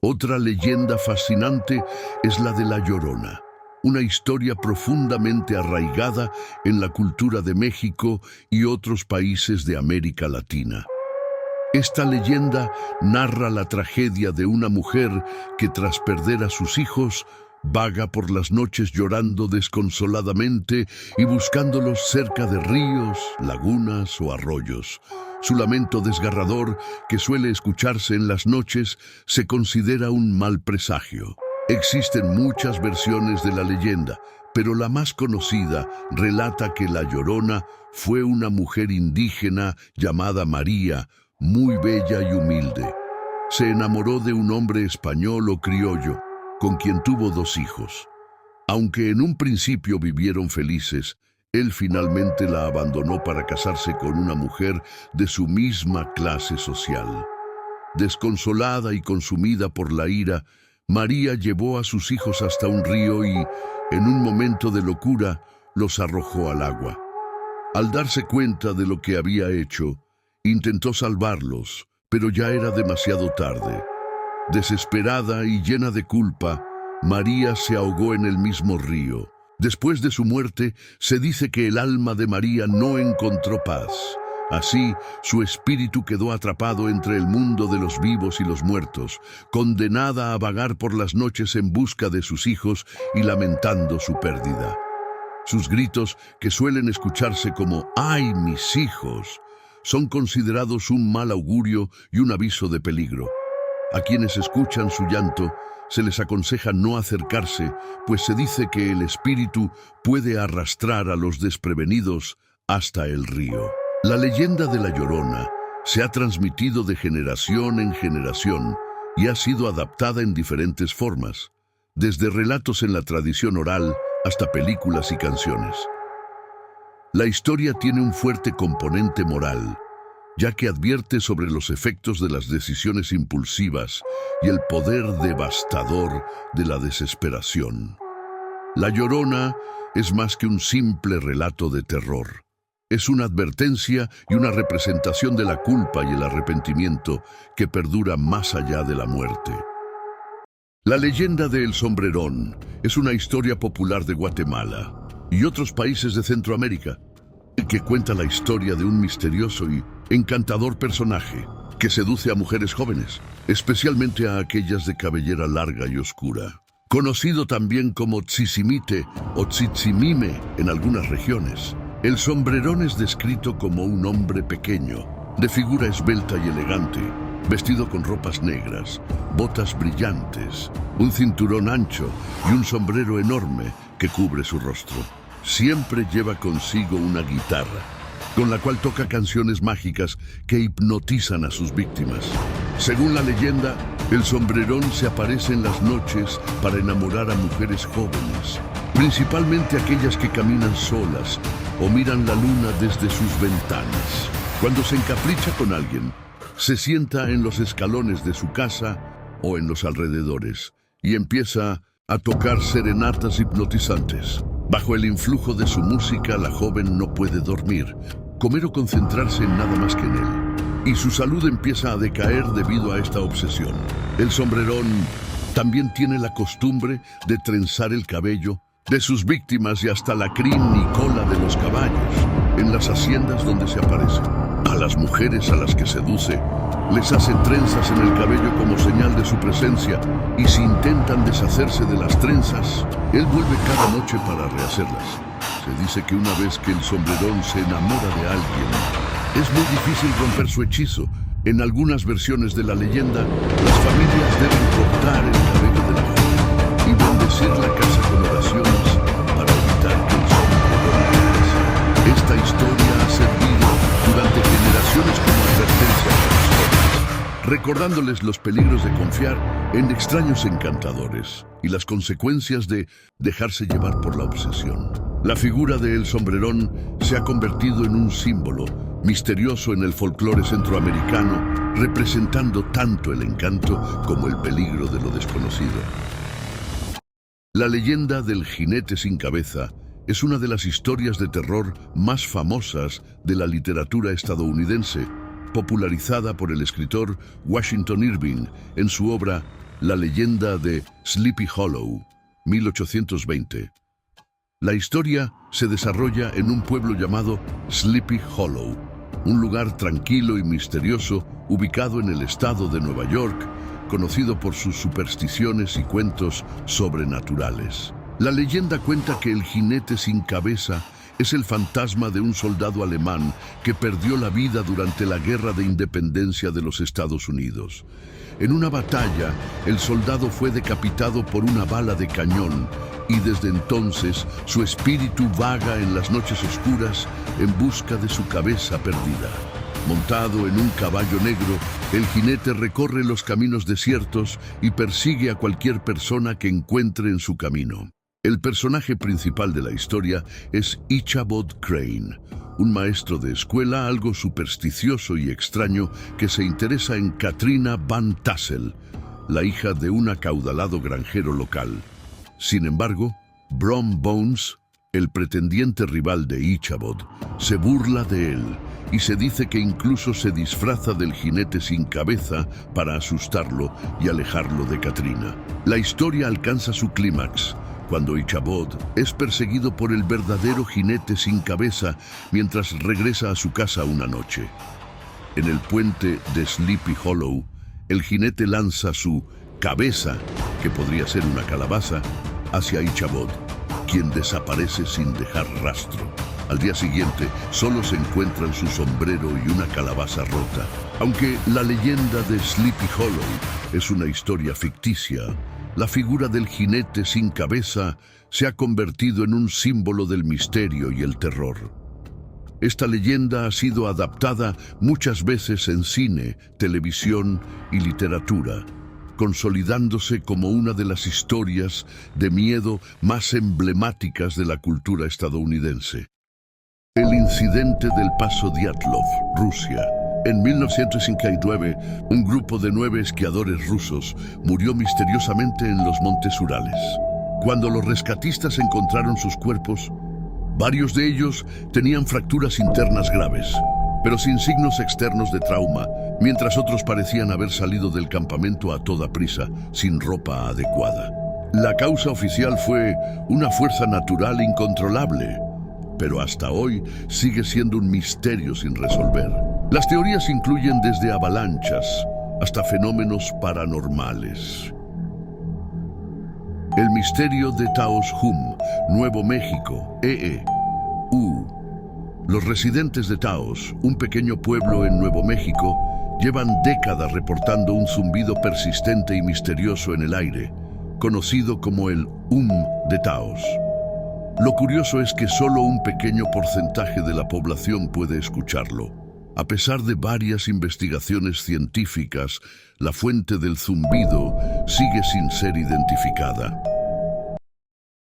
Otra leyenda fascinante es la de La Llorona, una historia profundamente arraigada en la cultura de México y otros países de América Latina. Esta leyenda narra la tragedia de una mujer que tras perder a sus hijos, vaga por las noches llorando desconsoladamente y buscándolos cerca de ríos, lagunas o arroyos. Su lamento desgarrador, que suele escucharse en las noches, se considera un mal presagio. Existen muchas versiones de la leyenda, pero la más conocida relata que La Llorona fue una mujer indígena llamada María, muy bella y humilde. Se enamoró de un hombre español o criollo, con quien tuvo 2 hijos. Aunque en un principio vivieron felices, él finalmente la abandonó para casarse con una mujer de su misma clase social. Desconsolada y consumida por la ira, María llevó a sus hijos hasta un río y, en un momento de locura, los arrojó al agua. Al darse cuenta de lo que había hecho, intentó salvarlos, pero ya era demasiado tarde. Desesperada y llena de culpa, María se ahogó en el mismo río. Después de su muerte, se dice que el alma de María no encontró paz. Así, su espíritu quedó atrapado entre el mundo de los vivos y los muertos, condenada a vagar por las noches en busca de sus hijos y lamentando su pérdida. Sus gritos, que suelen escucharse como «¡Ay, mis hijos!», son considerados un mal augurio y un aviso de peligro. A quienes escuchan su llanto, se les aconseja no acercarse, pues se dice que el espíritu puede arrastrar a los desprevenidos hasta el río. La leyenda de La Llorona se ha transmitido de generación en generación y ha sido adaptada en diferentes formas, desde relatos en la tradición oral hasta películas y canciones. La historia tiene un fuerte componente moral, ya que advierte sobre los efectos de las decisiones impulsivas y el poder devastador de la desesperación. La Llorona es más que un simple relato de terror. Es una advertencia y una representación de la culpa y el arrepentimiento que perdura más allá de la muerte. La leyenda de El Sombrerón es una historia popular de Guatemala y otros países de Centroamérica, que cuenta la historia de un misterioso y encantador personaje que seduce a mujeres jóvenes, especialmente a aquellas de cabellera larga y oscura. Conocido también como Tzitzimite o Tzitzimime en algunas regiones, el sombrerón es descrito como un hombre pequeño, de figura esbelta y elegante, vestido con ropas negras, botas brillantes, un cinturón ancho y un sombrero enorme que cubre su rostro. Siempre lleva consigo una guitarra, con la cual toca canciones mágicas que hipnotizan a sus víctimas. Según la leyenda, el sombrerón se aparece en las noches para enamorar a mujeres jóvenes, principalmente aquellas que caminan solas o miran la luna desde sus ventanas. Cuando se encapricha con alguien, se sienta en los escalones de su casa o en los alrededores y empieza a tocar serenatas hipnotizantes. Bajo el influjo de su música, la joven no puede dormir, comer o concentrarse en nada más que en él, y su salud empieza a decaer debido a esta obsesión. El sombrerón también tiene la costumbre de trenzar el cabello de sus víctimas y hasta la crin y cola de los caballos en las haciendas donde se aparece. A las mujeres a las que seduce, les hace trenzas en el cabello como señal de su presencia, y si intentan deshacerse de las trenzas, él vuelve cada noche para rehacerlas. Se dice que una vez que el sombrerón se enamora de alguien, es muy difícil romper su hechizo. En algunas versiones de la leyenda, las familias deben cortar el cabello de la joven y bendecir la casa con oraciones para evitar que el sombrerón regrese. Esta historia ha servido durante generaciones como advertencia a los jóvenes, recordándoles los peligros de confiar en extraños encantadores y las consecuencias de dejarse llevar por la obsesión. La figura de El Sombrerón se ha convertido en un símbolo misterioso en el folclore centroamericano, representando tanto el encanto como el peligro de lo desconocido. La leyenda del jinete sin cabeza es una de las historias de terror más famosas de la literatura estadounidense, popularizada por el escritor Washington Irving en su obra La leyenda de Sleepy Hollow, 1820. La historia se desarrolla en un pueblo llamado Sleepy Hollow, un lugar tranquilo y misterioso ubicado en el estado de Nueva York, conocido por sus supersticiones y cuentos sobrenaturales. La leyenda cuenta que el jinete sin cabeza es el fantasma de un soldado alemán que perdió la vida durante la Guerra de Independencia de los Estados Unidos. En una batalla, el soldado fue decapitado por una bala de cañón y desde entonces su espíritu vaga en las noches oscuras en busca de su cabeza perdida. Montado en un caballo negro, el jinete recorre los caminos desiertos y persigue a cualquier persona que encuentre en su camino. El personaje principal de la historia es Ichabod Crane, un maestro de escuela algo supersticioso y extraño que se interesa en Katrina Van Tassel, la hija de un acaudalado granjero local. Sin embargo, Brom Bones, el pretendiente rival de Ichabod, se burla de él y se dice que incluso se disfraza del jinete sin cabeza para asustarlo y alejarlo de Katrina. La historia alcanza su clímax cuando Ichabod es perseguido por el verdadero jinete sin cabeza mientras regresa a su casa una noche. En el puente de Sleepy Hollow, el jinete lanza su cabeza, que podría ser una calabaza, hacia Ichabod, quien desaparece sin dejar rastro. Al día siguiente, solo se encuentran su sombrero y una calabaza rota. Aunque la leyenda de Sleepy Hollow es una historia ficticia, la figura del jinete sin cabeza se ha convertido en un símbolo del misterio y el terror. Esta leyenda ha sido adaptada muchas veces en cine, televisión y literatura, consolidándose como una de las historias de miedo más emblemáticas de la cultura estadounidense. El incidente del Paso Dyatlov, Rusia. En 1959, un grupo de 9 esquiadores rusos murió misteriosamente en los Montes Urales. Cuando los rescatistas encontraron sus cuerpos, varios de ellos tenían fracturas internas graves, pero sin signos externos de trauma, mientras otros parecían haber salido del campamento a toda prisa, sin ropa adecuada. La causa oficial fue una fuerza natural incontrolable, pero hasta hoy sigue siendo un misterio sin resolver. Las teorías incluyen desde avalanchas hasta fenómenos paranormales. El misterio de Taos Hum, Nuevo México, Los residentes de Taos, un pequeño pueblo en Nuevo México, llevan décadas reportando un zumbido persistente y misterioso en el aire, conocido como el de Taos. Lo curioso es que solo un pequeño porcentaje de la población puede escucharlo. A pesar de varias investigaciones científicas, la fuente del zumbido sigue sin ser identificada.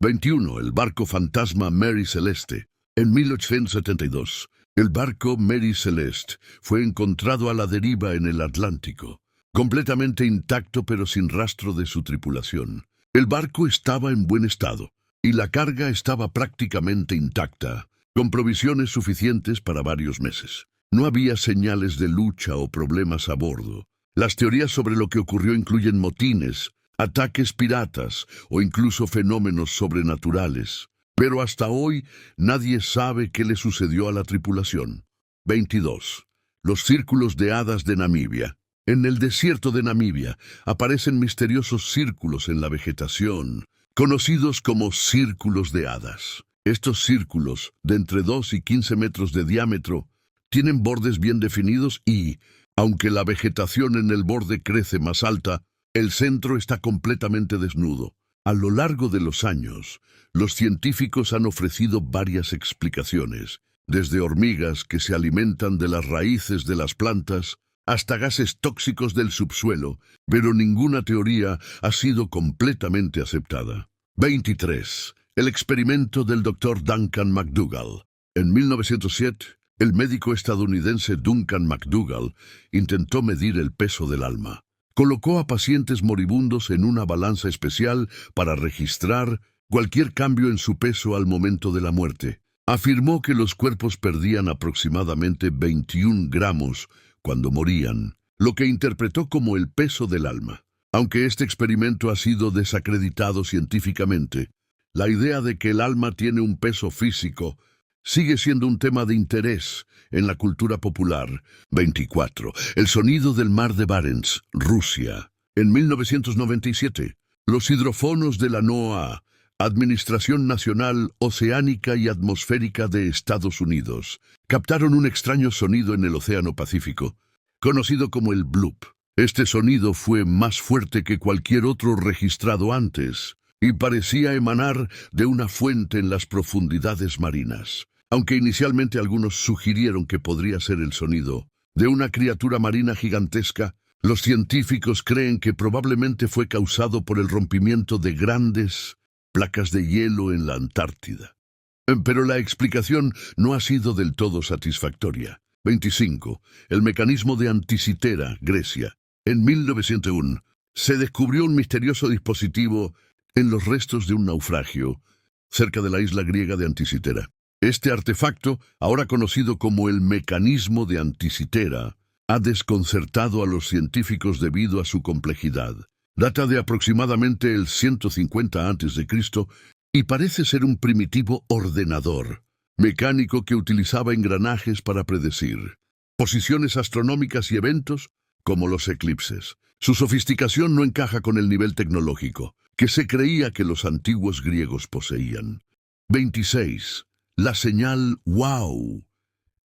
21. El barco fantasma Mary Celeste. En 1872, el barco Mary Celeste fue encontrado a la deriva en el Atlántico, completamente intacto pero sin rastro de su tripulación. El barco estaba en buen estado y la carga estaba prácticamente intacta, con provisiones suficientes para varios meses. No había señales de lucha o problemas a bordo. Las teorías sobre lo que ocurrió incluyen motines, ataques piratas o incluso fenómenos sobrenaturales. Pero hasta hoy nadie sabe qué le sucedió a la tripulación. 22. Los círculos de hadas de Namibia. En el desierto de Namibia aparecen misteriosos círculos en la vegetación, conocidos como círculos de hadas. Estos círculos, de entre 2 y 15 metros de diámetro, tienen bordes bien definidos y, aunque la vegetación en el borde crece más alta, el centro está completamente desnudo. A lo largo de los años, los científicos han ofrecido varias explicaciones, desde hormigas que se alimentan de las raíces de las plantas hasta gases tóxicos del subsuelo, pero ninguna teoría ha sido completamente aceptada. 23. El experimento del Dr. Duncan McDougall. En 1907, el médico estadounidense Duncan McDougall intentó medir el peso del alma. Colocó a pacientes moribundos en una balanza especial para registrar cualquier cambio en su peso al momento de la muerte. Afirmó que los cuerpos perdían aproximadamente 21 gramos cuando morían, lo que interpretó como el peso del alma. Aunque este experimento ha sido desacreditado científicamente, la idea de que el alma tiene un peso físico sigue siendo un tema de interés en la cultura popular. 24. El sonido del mar de Barents, Rusia. En 1997, los hidrófonos de la NOAA, Administración Nacional Oceánica y Atmosférica de Estados Unidos, captaron un extraño sonido en el Océano Pacífico, conocido como el bloop. Este sonido fue más fuerte que cualquier otro registrado antes y parecía emanar de una fuente en las profundidades marinas. Aunque inicialmente algunos sugirieron que podría ser el sonido de una criatura marina gigantesca, los científicos creen que probablemente fue causado por el rompimiento de grandes placas de hielo en la Antártida. Pero la explicación no ha sido del todo satisfactoria. 25. El mecanismo de Anticitera, Grecia. En 1901, se descubrió un misterioso dispositivo en los restos de un naufragio cerca de la isla griega de Anticitera. Este artefacto, ahora conocido como el mecanismo de Anticitera, ha desconcertado a los científicos debido a su complejidad. Data de aproximadamente el 150 a.C. y parece ser un primitivo ordenador mecánico que utilizaba engranajes para predecir posiciones astronómicas y eventos como los eclipses. Su sofisticación no encaja con el nivel tecnológico que se creía que los antiguos griegos poseían. 26. La señal WOW.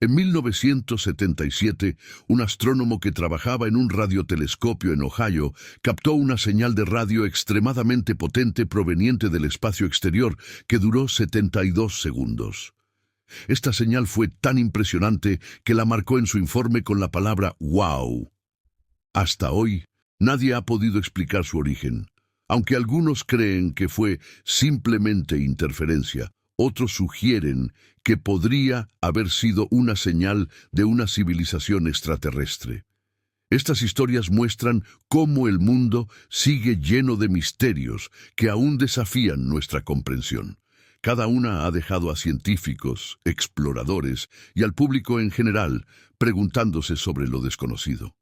En 1977, un astrónomo que trabajaba en un radiotelescopio en Ohio captó una señal de radio extremadamente potente proveniente del espacio exterior que duró 72 segundos. Esta señal fue tan impresionante que la marcó en su informe con la palabra WOW. Hasta hoy, nadie ha podido explicar su origen. Aunque algunos creen que fue simplemente interferencia, otros sugieren que podría haber sido una señal de una civilización extraterrestre. Estas historias muestran cómo el mundo sigue lleno de misterios que aún desafían nuestra comprensión. Cada una ha dejado a científicos, exploradores y al público en general preguntándose sobre lo desconocido.